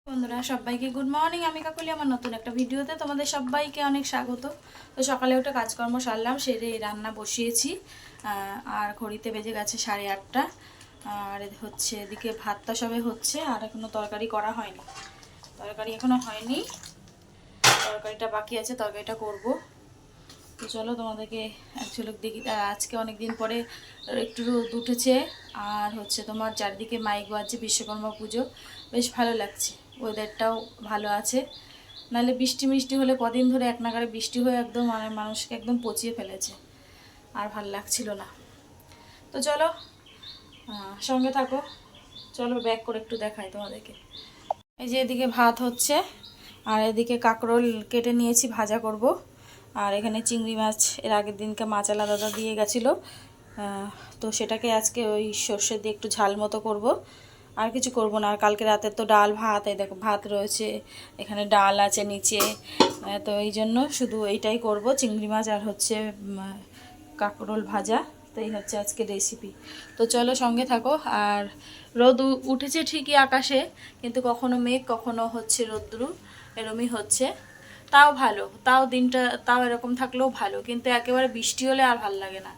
বন্ধুরা সবাইকে good morning. আমি কাকলি আমার নতুন একটা ভিডিওতে তোমাদের সবাইকে অনেক স্বাগত। তো সকালে উঠে কাজকর্ম সারলাম, সেরে রান্না বসিয়েছি। আর ঘড়িতে বেজে গেছে 8:30। আর হচ্ছে এদিকে ভাতটা সবে হচ্ছে, আর এখনো তরকারি করা হয়নি। তরকারি এখনো হয়নি, তরকারিটা বাকি আছে, তরকারিটা করব। তো চলো তোমাদেরকে এক ঝলক দেখি। আজকে অনেক দিন পরে একটু রোদ উঠেছে, আর হচ্ছে তোমার চারদিকে মাইক বাজছে, বিশ্বকর্মা পুজো, বেশ ভালো লাগছে। ওয়েদারটাও ভালো আছে, নাহলে বৃষ্টি মিষ্টি হলে কদিন ধরে এক নাগাড়ে বৃষ্টি হয়ে একদম মানুষকে একদম পচিয়ে ফেলেছে, আর ভালো লাগছিল না। তো চলো সঙ্গে থাকো, চলো ব্যাক করে একটু দেখাই তোমাদেরকে। এই যে এদিকে ভাত হচ্ছে, আর এদিকে কাঁকরোল কেটে নিয়েছি, ভাজা করব। আর এখানে চিংড়ি মাছ এর আগের দিনকে মাচালা দাদা দিয়ে গেছিলো, তো সেটাকে আজকে ওই সর্ষে দিয়ে একটু ঝাল মতো করব। আর কিছু করব না। আর কালকে রাতের তো ডাল ভাত, এই দেখো ভাত রয়েছে, এখানে ডাল আছে নিচে। তো এই জন্য শুধু এইটাই করব, চিংড়ি মাছ আর হচ্ছে কাঁকরোল ভাজা। তো এই হচ্ছে আজকে রেসিপি। তো চলো সঙ্গে থাকো। আর রোদ উঠেছে ঠিকই আকাশে, কিন্তু কখনো মেঘ কখনো হচ্ছে রোদ্রু, এরমই হচ্ছে। তাও ভালো, তাও দিনটা তাও এরকম থাকলেও ভালো, কিন্তু একেবারে বৃষ্টি হলে আর ভাল লাগে না।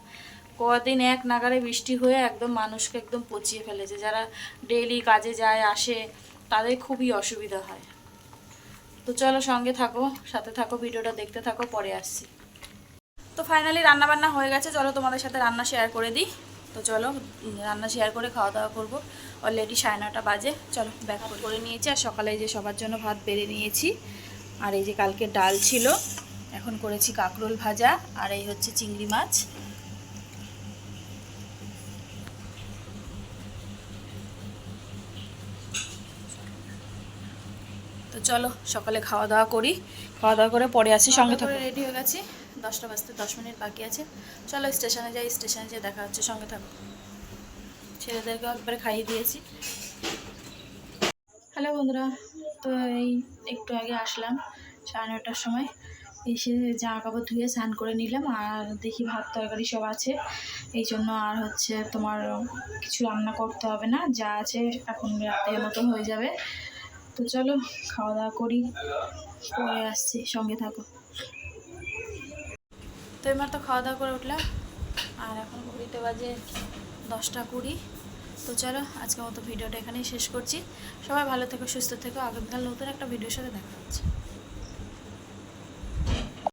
কদিন এক নাগাড়ে বৃষ্টি হয়ে একদম মানুষকে একদম পচিয়ে ফেলেছে। যারা ডেইলি কাজে যায় আসে, তাদের খুবই অসুবিধা হয়। তো চলো সঙ্গে থাকো, সাথে থাকো, ভিডিওটা দেখতে থাকো, পরে আসছি। তো ফাইনালি রান্নাবান্না হয়ে গেছে, চলো তোমাদের সাথে রান্না শেয়ার করে দিই। তো চলো রান্না শেয়ার করে খাওয়া দাওয়া করবো। অলরেডি 9:30 বাজে। চলো ব্যাক করে নিয়েছি, আর সকালে যে সবার জন্য ভাত বেড়ে নিয়েছি। আর এই যে কালকে ডাল ছিল, এখন করেছি কাঁকরোল ভাজা, আর এই হচ্ছে চিংড়ি মাছ। তো চলো সকালে খাওয়া দাওয়া করি, খাওয়া দাওয়া করে পরে আসি, সঙ্গে থাকো। রেডি হয়ে গেছি, 10টা বাজতে 10 মিনিট বাকি আছে। চলো স্টেশনে যাই, স্টেশনে যেয়ে দেখা হচ্ছে, সঙ্গে থাকো। ছেলেদেরকেও একবারে খাইয়ে দিয়েছি। হ্যালো বন্ধুরা, তো এই একটু আগে আসলাম 9:30টার সময়। এসে জামা কাপড় ধুয়ে স্নান করে নিলাম, আর দেখি ভাত তরকারি সব আছে, এই জন্য আর হচ্ছে তোমার কিছু রান্না করতে হবে না, যা আছে এখন রাতের মতো হয়ে যাবে। তো চলো খাওয়া দাওয়া করি, পরে আসছি, সঙ্গে থাকো। তো এবার তো খাওয়া দাওয়া করে উঠলাম, আর এখন ঘড়িতে বাজে 10টা 20। তো চলো আজকের মতো ভিডিওটা এখানেই শেষ করছি। সবাই ভালো থেকো, সুস্থ থেকো, আগামীকাল নতুন একটা ভিডিওর সাথে দেখা হচ্ছে।